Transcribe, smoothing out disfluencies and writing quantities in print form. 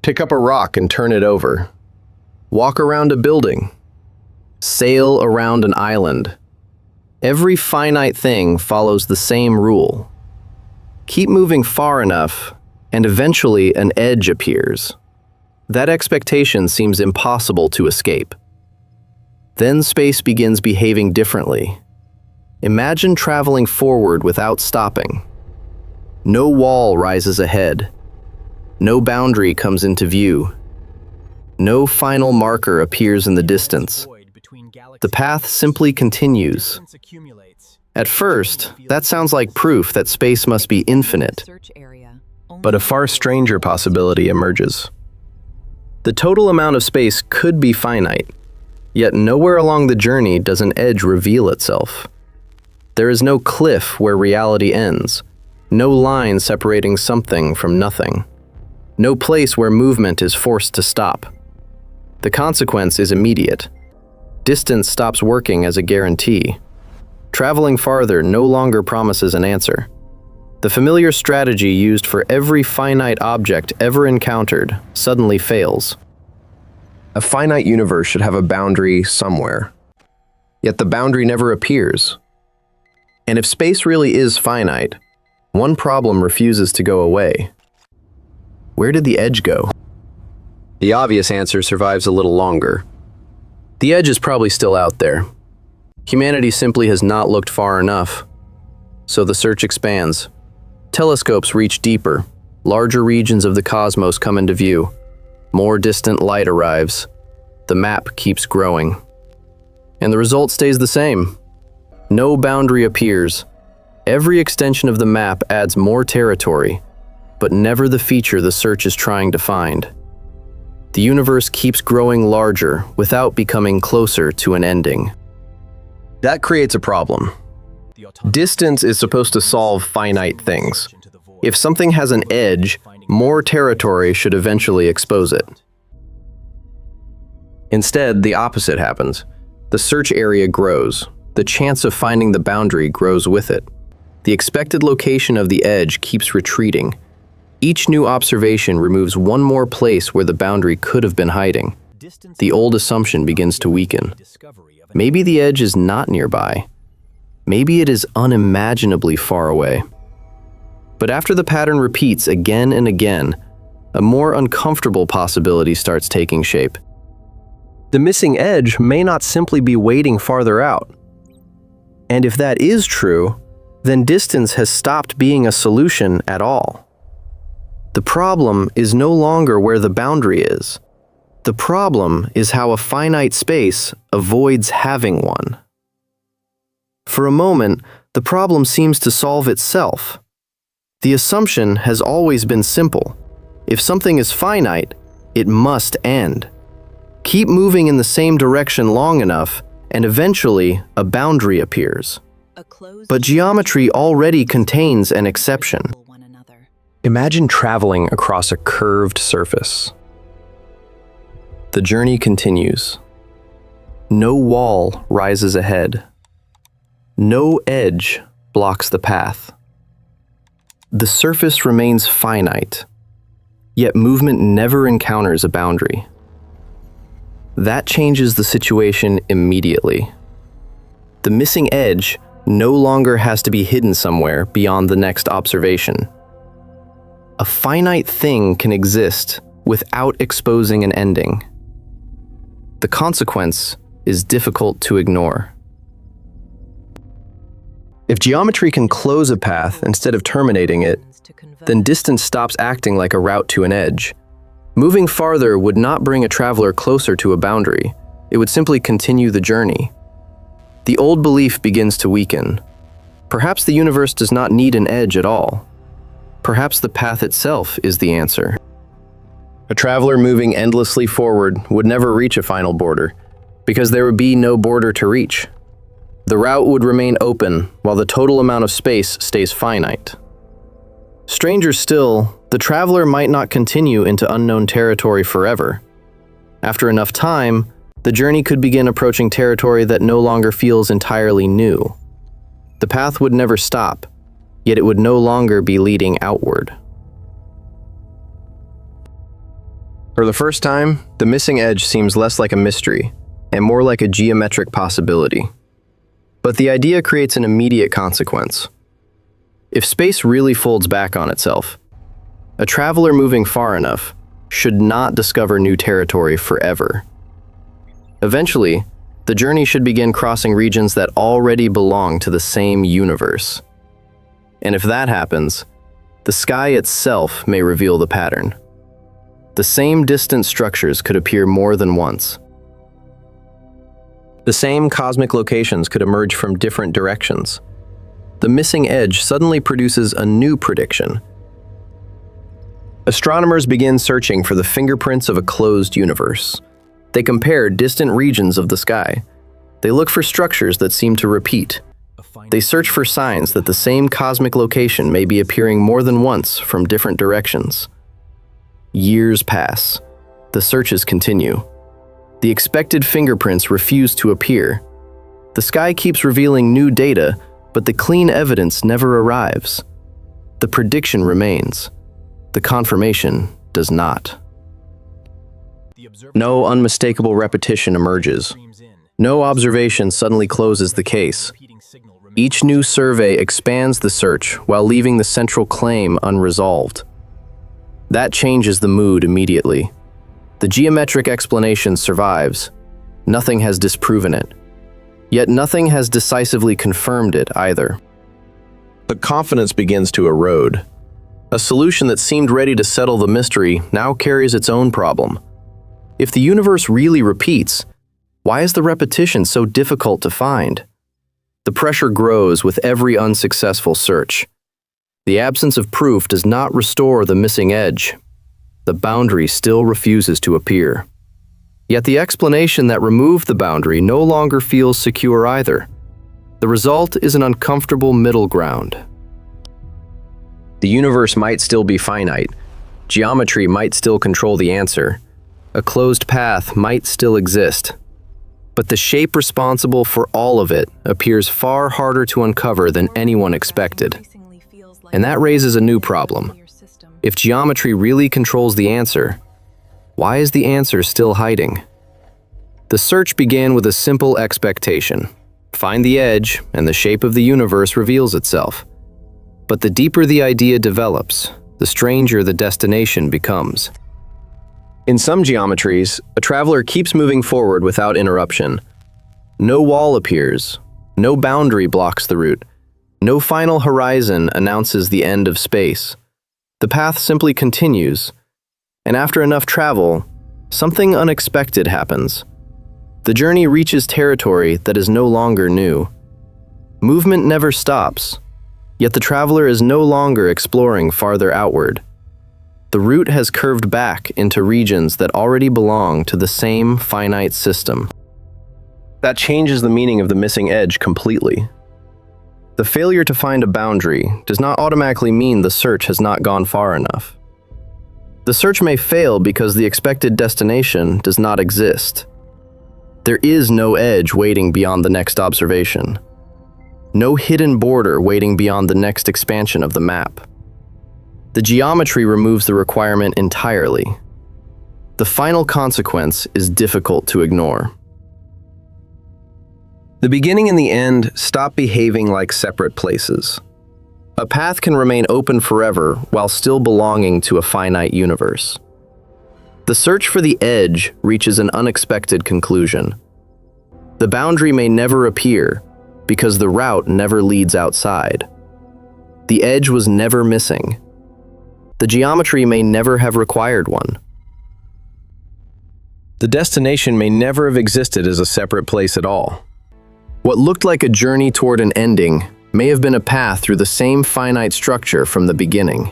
Pick up a rock and turn it over. Walk around a building. Sail around an island. Every finite thing follows the same rule. Keep moving far enough, and eventually an edge appears. That expectation seems impossible to escape. Then space begins behaving differently. Imagine traveling forward without stopping. No wall rises ahead. No boundary comes into view. No final marker appears in the distance. The path simply continues. At first, that sounds like proof that space must be infinite. But a far stranger possibility emerges. The total amount of space could be finite, yet nowhere along the journey does an edge reveal itself. There is no cliff where reality ends, no line separating something from nothing, no place where movement is forced to stop. The consequence is immediate. Distance stops working as a guarantee. Traveling farther no longer promises an answer. The familiar strategy used for every finite object ever encountered suddenly fails. A finite universe should have a boundary somewhere. Yet the boundary never appears. And if space really is finite, one problem refuses to go away. Where did the edge go? The obvious answer survives a little longer. The edge is probably still out there. Humanity simply has not looked far enough. So the search expands. Telescopes reach deeper. Larger regions of the cosmos come into view. More distant light arrives. The map keeps growing. And the result stays the same. No boundary appears. Every extension of the map adds more territory, but never the feature the search is trying to find. The universe keeps growing larger without becoming closer to an ending. That creates a problem. Distance is supposed to solve finite things. If something has an edge, more territory should eventually expose it. Instead, the opposite happens. The search area grows. The chance of finding the boundary grows with it. The expected location of the edge keeps retreating. Each new observation removes one more place where the boundary could have been hiding. The old assumption begins to weaken. Maybe the edge is not nearby. Maybe it is unimaginably far away. But after the pattern repeats again and again, a more uncomfortable possibility starts taking shape. The missing edge may not simply be waiting farther out. And if that is true, then distance has stopped being a solution at all. The problem is no longer where the boundary is. The problem is how a finite space avoids having one. For a moment, the problem seems to solve itself. The assumption has always been simple. If something is finite, it must end. Keep moving in the same direction long enough, and eventually a boundary appears. But geometry already contains an exception. Imagine traveling across a curved surface. The journey continues. No wall rises ahead. No edge blocks the path. The surface remains finite, yet movement never encounters a boundary. That changes the situation immediately. The missing edge no longer has to be hidden somewhere beyond the next observation. A finite thing can exist without exposing an ending. The consequence is difficult to ignore. If geometry can close a path instead of terminating it, then distance stops acting like a route to an edge. Moving farther would not bring a traveler closer to a boundary. It would simply continue the journey. The old belief begins to weaken. Perhaps the universe does not need an edge at all. Perhaps the path itself is the answer. A traveler moving endlessly forward would never reach a final border, because there would be no border to reach. The route would remain open, while the total amount of space stays finite. Stranger still, the traveler might not continue into unknown territory forever. After enough time, the journey could begin approaching territory that no longer feels entirely new. The path would never stop, yet it would no longer be leading outward. For the first time, the missing edge seems less like a mystery and more like a geometric possibility. But the idea creates an immediate consequence. If space really folds back on itself, a traveler moving far enough should not discover new territory forever. Eventually, the journey should begin crossing regions that already belong to the same universe. And if that happens, the sky itself may reveal the pattern. The same distant structures could appear more than once. The same cosmic locations could emerge from different directions. The missing edge suddenly produces a new prediction. Astronomers begin searching for the fingerprints of a closed universe. They compare distant regions of the sky. They look for structures that seem to repeat. They search for signs that the same cosmic location may be appearing more than once from different directions. Years pass. The searches continue. The expected fingerprints refuse to appear. The sky keeps revealing new data, but the clean evidence never arrives. The prediction remains. The confirmation does not. No unmistakable repetition emerges. No observation suddenly closes the case. Each new survey expands the search while leaving the central claim unresolved. That changes the mood immediately. The geometric explanation survives. Nothing has disproven it. Yet nothing has decisively confirmed it either. The confidence begins to erode. A solution that seemed ready to settle the mystery now carries its own problem. If the universe really repeats, why is the repetition so difficult to find? The pressure grows with every unsuccessful search. The absence of proof does not restore the missing edge. The boundary still refuses to appear. Yet the explanation that removed the boundary no longer feels secure either. The result is an uncomfortable middle ground. The universe might still be finite. Geometry might still control the answer. A closed path might still exist. But the shape responsible for all of it appears far harder to uncover than anyone expected. And that raises a new problem. If geometry really controls the answer, why is the answer still hiding? The search began with a simple expectation. Find the edge, and the shape of the universe reveals itself. But the deeper the idea develops, the stranger the destination becomes. In some geometries, a traveler keeps moving forward without interruption. No wall appears, no boundary blocks the route, no final horizon announces the end of space. The path simply continues, and after enough travel, something unexpected happens. The journey reaches territory that is no longer new. Movement never stops, yet the traveler is no longer exploring farther outward. The route has curved back into regions that already belong to the same finite system. That changes the meaning of the missing edge completely. The failure to find a boundary does not automatically mean the search has not gone far enough. The search may fail because the expected destination does not exist. There is no edge waiting beyond the next observation. No hidden border waiting beyond the next expansion of the map. The geometry removes the requirement entirely. The final consequence is difficult to ignore. The beginning and the end stop behaving like separate places. A path can remain open forever while still belonging to a finite universe. The search for the edge reaches an unexpected conclusion. The boundary may never appear because the route never leads outside. The edge was never missing. The geometry may never have required one. The destination may never have existed as a separate place at all. What looked like a journey toward an ending may have been a path through the same finite structure from the beginning.